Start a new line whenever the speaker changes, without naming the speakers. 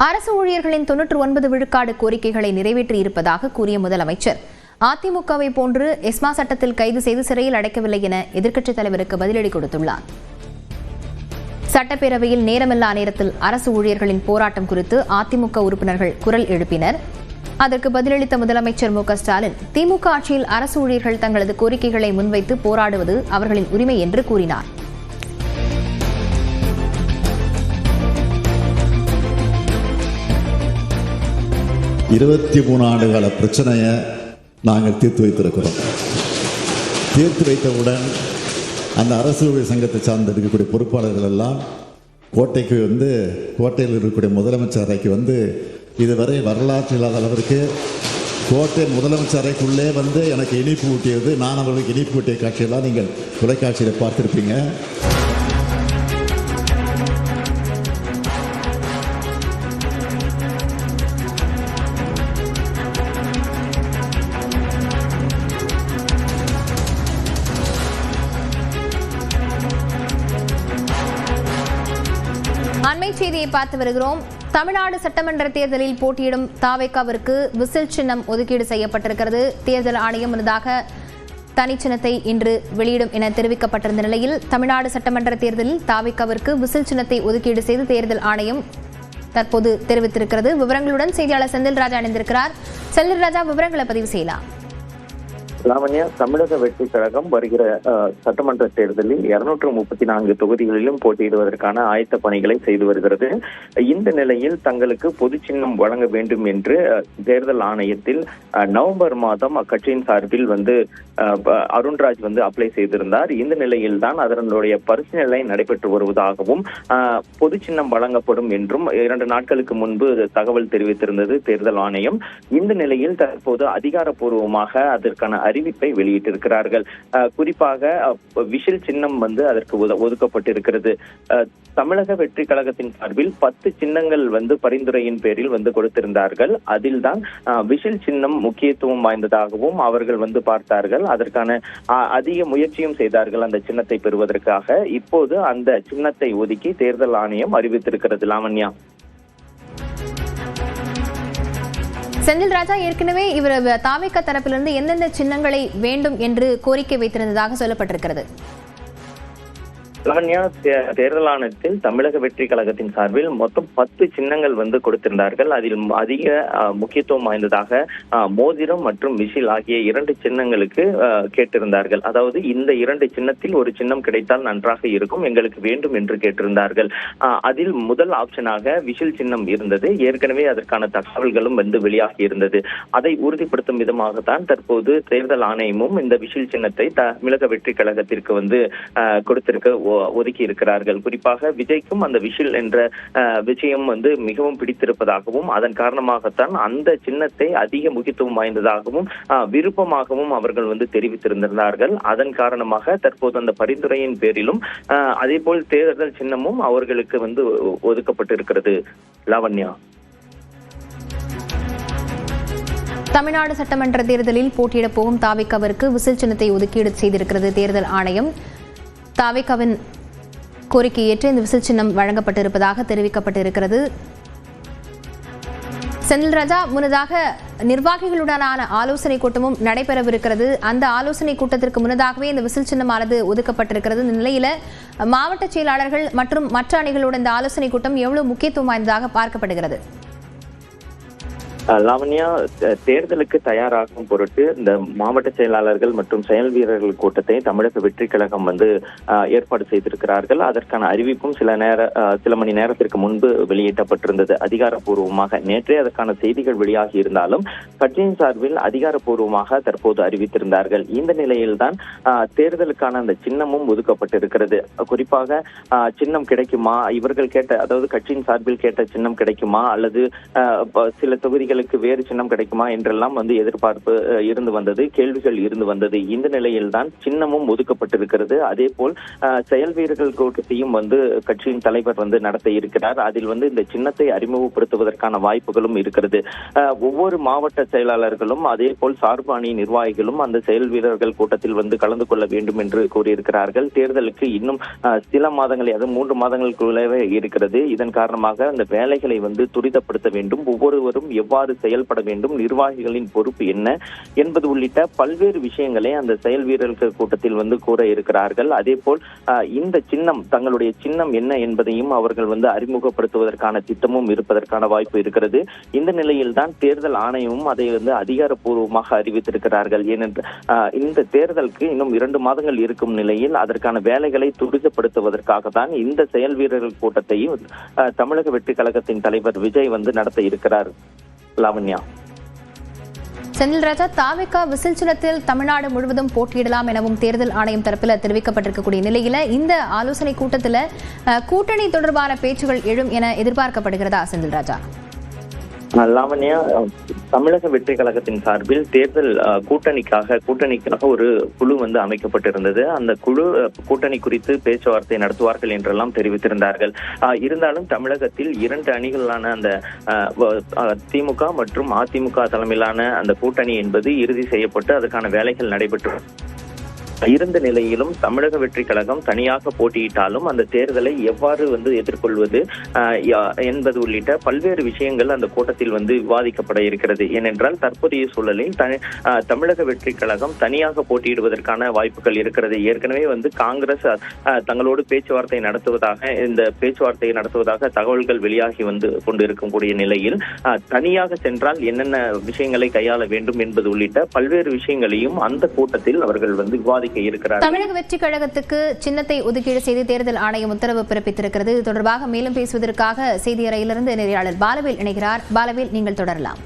அரசு ஊழியர்களின் 99 விழுக்காடு கோரிக்கைகளை நிறைவேற்றியிருப்பதாக கூறிய முதலமைச்சர் அதிமுகவை போன்று எஸ்மா சட்டத்தில் கைது செய்து சிறையில் அடைக்கவில்லை என எதிர்க்கட்சித் தலைவருக்கு பதிலடி கொடுத்துள்ளார். சட்டப்பேரவையில் நேரமில்லா நேரத்தில் அரசு ஊழியர்களின் போராட்டம் குறித்து அதிமுக உறுப்பினர்கள் குரல் எழுப்பினர். அதற்கு பதிலளித்த முதலமைச்சர் மு.க.ஸ்டாலின், திமுக ஆட்சியில் அரசு ஊழியர்கள் தங்களது கோரிக்கைகளை முன்வைத்து போராடுவது அவர்களின் உரிமை என்று கூறினார்.
இருபத்தி 3 ஆண்டுகால பிரச்சனையை நாங்கள் தீர்த்து வைத்திருக்கிறோம். தீர்த்து வைத்தவுடன் அந்த அரசு ஊழியர் சங்கத்தை சார்ந்து இருக்கக்கூடிய பொறுப்பாளர்கள் எல்லாம் கோட்டையில் இருக்கக்கூடிய முதலமைச்சர் அறைக்கு இதுவரை வரலாற்று இல்லாத அளவிற்கு கோட்டை முதலமைச்சர் அறைக்குள்ளே எனக்கு இனிப்பு ஊட்டியது, நான் அவர்களுக்கு இனிப்பு ஊட்டிய காட்சியெல்லாம் நீங்கள் தொலைக்காட்சியில் பார்த்திருப்பீங்க.
அண்மை செய்தியை பார்த்து வருகிறோம். தமிழ்நாடு சட்டமன்ற தேர்தலில் போட்டியிடும் தாவேகாவிற்கு விசில் சின்னம் ஒதுக்கீடு செய்யப்பட்டிருக்கிறது. தேர்தல் ஆணையம் முன்னதாக தனிச்சின்னத்தை இன்று வெளியிடும் என தெரிவிக்கப்பட்டிருந்த நிலையில் தமிழ்நாடு சட்டமன்ற தேர்தலில் தாவேகாவிற்கு விசில் சின்னத்தை ஒதுக்கீடு செய்து தேர்தல் ஆணையம் தற்போது தெரிவித்திருக்கிறது. விவரங்களுடன் செய்தியாளர் செந்தில் ராஜா இணைந்திருக்கிறார். செந்தில் ராஜா, விவரங்களை பதிவு செய்யலாம்.
லாவண்யா, தமிழக வெற்றி கழகம் வருகிற சட்டமன்ற தேர்தலில் 234 தொகுதிகளிலும் போட்டியிடுவதற்கான ஆயத்த பணிகளை செய்து வருகிறது. இந்த நிலையில் தங்களுக்கு பொது சின்னம் வழங்க வேண்டும் என்று தேர்தல் ஆணையத்தில் நவம்பர் மாதம் அக்கட்சியின் சார்பில் அருண்ராஜ் அப்ளை செய்திருந்தார். இந்த நிலையில் தான் அதனுடைய பரிசீலனை நடைபெற்று வருவதாகவும் பொது சின்னம் வழங்கப்படும் என்றும் 2 நாட்களுக்கு முன்பு தகவல் தெரிவித்திருந்தது தேர்தல் ஆணையம். இந்த நிலையில் தற்போது அதிகாரப்பூர்வமாக அதற்கான அறிவிப்பை வெளியிட்டிருக்கிறார்கள். குறிப்பாக விஷில் சின்னம் அதற்கு ஒதுக்கப்பட்டிருக்கிறது. தமிழக வெற்றி கழகத்தின் சார்பில் 10 சின்னங்கள் பரிந்துரையின் பேரில் கொடுத்திருந்தார்கள். அதில் தான் விஷில் சின்னம் முக்கியத்துவம் வாய்ந்ததாகவும் அவர்கள் பார்த்தார்கள். அதற்கான அதிக முயற்சியும் செய்தார்கள் அந்த சின்னத்தை பெறுவதற்காக. இப்போது அந்த சின்னத்தை ஒதுக்கி தேர்தல் ஆணையம் அறிவித்திருக்கிறது. லாவண்யா,
செந்தில் ராஜா, ஏற்கனவே இவர் தாவேகா தரப்பிலிருந்து எந்தெந்த சின்னங்களை வேண்டும் என்று கோரிக்கை வைத்திருந்ததாக சொல்லப்பட்டிருக்கிறது?
லாவண்யா, தேர்தல் ஆணையத்தில் தமிழக வெற்றி கழகத்தின் சார்பில் மொத்தம் 10 சின்னங்கள் கொடுத்திருந்தார்கள். அதில் அதிக முக்கியத்துவம் வாய்ந்ததாக மோதிரம் மற்றும் விஷில் ஆகிய 2 சின்னங்களுக்கு கேட்டிருந்தார்கள். அதாவது இந்த 2 சின்னத்தில் ஒரு சின்னம் கிடைத்தால் நன்றாக இருக்கும், எங்களுக்கு வேண்டும் என்று கேட்டிருந்தார்கள். அதில் முதல் ஆப்ஷனாக விஷில் சின்னம் இருந்தது. ஏற்கனவே அதற்கான தகவல்களும் வெளியாகி இருந்தது. அதை உறுதிப்படுத்தும் விதமாகத்தான் தற்போது தேர்தல் ஆணையமும் இந்த விஷில் சின்னத்தை தமிழக வெற்றி கழகத்திற்கு கொடுத்திருக்க ஒதுக்கி இருக்கிறார்கள். குறிப்பாக விஜய்க்கும் அந்த விஷில் என்ற விஷயம் மிகவும் பிடித்திருப்பதாகவும் அதன் காரணமாகத்தான் அந்த சின்னத்தை அதிக முக்கியத்துவம் வாய்ந்ததாகவும் விருப்பமாகவும் அவர்கள் தெரிவித்திருந்தார்கள். அதன் காரணமாக தற்போது அந்த பரிந்துரையின் பேரிலும் அதே போல் தேர்தல் சின்னமும் அவர்களுக்கு ஒதுக்கப்பட்டிருக்கிறது. லாவண்யா,
தமிழ்நாடு சட்டமன்ற தேர்தலில் போட்டியிடப் போகும் தாவேகாவிற்கு விசில் சின்னத்தை ஒதுக்கீடு செய்திருக்கிறது தேர்தல் ஆணையம். தாவேகாவின் கோரிக்கை ஏற்று இந்த விசில் சின்னம் வழங்கப்பட்டிருப்பதாக தெரிவிக்கப்பட்டிருக்கிறது. செந்தில் ராஜா, முன்னதாக நிர்வாகிகளுடனான ஆலோசனை கூட்டமும் நடைபெறவிருக்கிறது. அந்த ஆலோசனை கூட்டத்திற்கு முன்னதாகவே இந்த விசில் சின்னமானது ஒதுக்கப்பட்டிருக்கிறது. இந்த நிலையில மாவட்ட செயலாளர்கள் மற்றும் மற்ற அணிகளோட இந்த ஆலோசனை கூட்டம் எவ்வளவு முக்கியத்துவம் வாய்ந்ததாக பார்க்கப்படுகிறது?
லாவண்யா, தேர்தலுக்கு தயாராகும் பொருட்டு இந்த மாவட்ட செயலாளர்கள் மற்றும் செயல் வீரர்கள் கூட்டத்தை தமிழக வெற்றி கழகம் ஏற்பாடு செய்திருக்கிறார்கள். அதற்கான அறிவிப்பும் சில மணி நேரத்திற்கு முன்பு வெளியிடப்பட்டிருந்தது அதிகாரப்பூர்வமாக. நேற்றே அதற்கான செய்திகள் வெளியாகி இருந்தாலும் கட்சியின் சார்பில் அதிகாரப்பூர்வமாக தற்போது அறிவித்திருந்தார்கள். இந்த நிலையில்தான் தேர்தலுக்கான அந்த சின்னமும் ஒதுக்கப்பட்டிருக்கிறது. குறிப்பாக சின்னம் கிடைக்குமா, இவர்கள் கேட்ட, அதாவது கட்சியின் சார்பில் கேட்ட சின்னம் கிடைக்குமா, அல்லது சில தொகுதிகள் எங்களுக்கு வேறு சின்னம் கிடைக்குமா என்றெல்லாம் வந்து எதிர்பார்ப்பு இருந்து வந்தது, கேள்விகள் இருந்து வந்தது. இந்த நிலையில் தான் சின்னமும் ஒதுக்கப்பட்டிருக்கிறது. அதே போல் செயல் வீரர்கள் கூட்டத்தையும் வந்து கட்சியின் தலைவர் வந்து நடத்த இருக்கிறார். அதில் வந்து இந்த சின்னத்தை அறிமுகப்படுத்துவதற்கான வாய்ப்புகளும் இருக்கிறது. ஒவ்வொரு மாவட்ட செயலாளர்களும் அதே போல் சார்பு அணி நிர்வாகிகளும் அந்த செயல் வீரர்கள் கூட்டத்தில் வந்து கலந்து கொள்ள வேண்டும் என்று கூறியிருக்கிறார்கள். தேர்தலுக்கு இன்னும் சில மாதங்கள், அது 3 மாதங்களுக்குள்ளவே இருக்கிறது. இதன் காரணமாக அந்த வேலைகளை வந்து துரிதப்படுத்த வேண்டும், ஒவ்வொருவரும் எவ்வாறு செயல்பட வேண்டும், நிர்வாகிகளின் பொறுப்பு என்ன என்பது உள்ளிட்ட பல்வேறு விஷயங்களை அந்த செயல் வீரர்கள் கூட்டத்தில் வந்து கூற இருக்கிறார்கள். அதே போல் இந்த சின்னம், தங்களுடைய சின்னம் என்ன என்பதையும் அவர்கள் வந்து அறிமுகப்படுத்துவதற்கான திட்டமும் இருப்பதற்கான வாய்ப்பு இருக்கிறது. இந்த நிலையில் தான் தேர்தல் ஆணையமும் அதை வந்து அதிகாரப்பூர்வமாக அறிவித்திருக்கிறார்கள். ஏனென்று இந்த தேர்தலுக்கு இன்னும் 2 மாதங்கள் இருக்கும் நிலையில் அதற்கான வேலைகளை துரிதப்படுத்துவதற்காக தான் இந்த செயல் வீரர்கள் கூட்டத்தையும் தமிழக வெற்றி கழகத்தின் தலைவர் விஜய் வந்து நடத்த இருக்கிறார். லாவண்யா.
செந்தில் ராஜா, தாவேகா விசில் சின்னத்தில் தமிழ்நாடு முழுவதும் போட்டியிடலாம் எனவும் தேர்தல் ஆணையம் தரப்பில் தெரிவிக்கப்பட்டிருக்கக்கூடிய நிலையில இந்த ஆலோசனை கூட்டத்தில் கூட்டணி தொடர்பான பேச்சுகள் எழும் என எதிர்பார்க்கப்படுகிறதா செந்தில் ராஜா?
லாவண்யா, தமிழக வெற்றி கழகத்தின் சார்பில் தேர்தல் கூட்டணிக்காக ஒரு குழு வந்து அமைக்கப்பட்டிருந்தது. அந்த குழு கூட்டணி குறித்து பேச்சுவார்த்தை நடத்துவார்கள் என்றெல்லாம் தெரிவித்திருந்தார்கள். இருந்தாலும் தமிழகத்தில் 2 அணிகளான அந்த திமுக மற்றும் அதிமுக தலைமையிலான அந்த கூட்டணி என்பது இறுதி செய்யப்பட்டு அதற்கான வேலைகள் நடைபெற்று இருந்த நிலையிலும் தமிழக வெற்றி கழகம் தனியாக போட்டியிட்டாலும் அந்த தேர்தலை எவ்வாறு வந்து எதிர்கொள்வது என்பது உள்ளிட்ட பல்வேறு விஷயங்கள் அந்த கூட்டத்தில் வந்து விவாதிக்கப்பட இருக்கிறது. ஏனென்றால் தற்போதைய சூழலில் தமிழக வெற்றி கழகம் தனியாக போட்டியிடுவதற்கான வாய்ப்புகள் இருக்கிறது. ஏற்கனவே வந்து காங்கிரஸ் தங்களோடு பேச்சுவார்த்தை நடத்துவதாக தகவல்கள் வெளியாகி வந்து கொண்டிருக்கக்கூடிய நிலையில் தனியாக சென்றால் என்னென்ன விஷயங்களை கையாள வேண்டும் என்பது உள்ளிட்ட பல்வேறு விஷயங்களையும் அந்த கூட்டத்தில் அவர்கள் வந்து விவாதிக்க இருக்கிறார்.
தமிழக வெற்றி கழகத்துக்கு சின்னத்தை ஒதுக்கீடு செய்து தேர்தல் ஆணையம் உத்தரவு பிறப்பித்திருக்கிறது. இது தொடர்பாக மேலும் பேசுவதற்காக செய்தி அறையிலிருந்து நெறியாளர் பாலவேல் இணைகிறார். பாலவேல், நீங்கள் தொடரலாம்.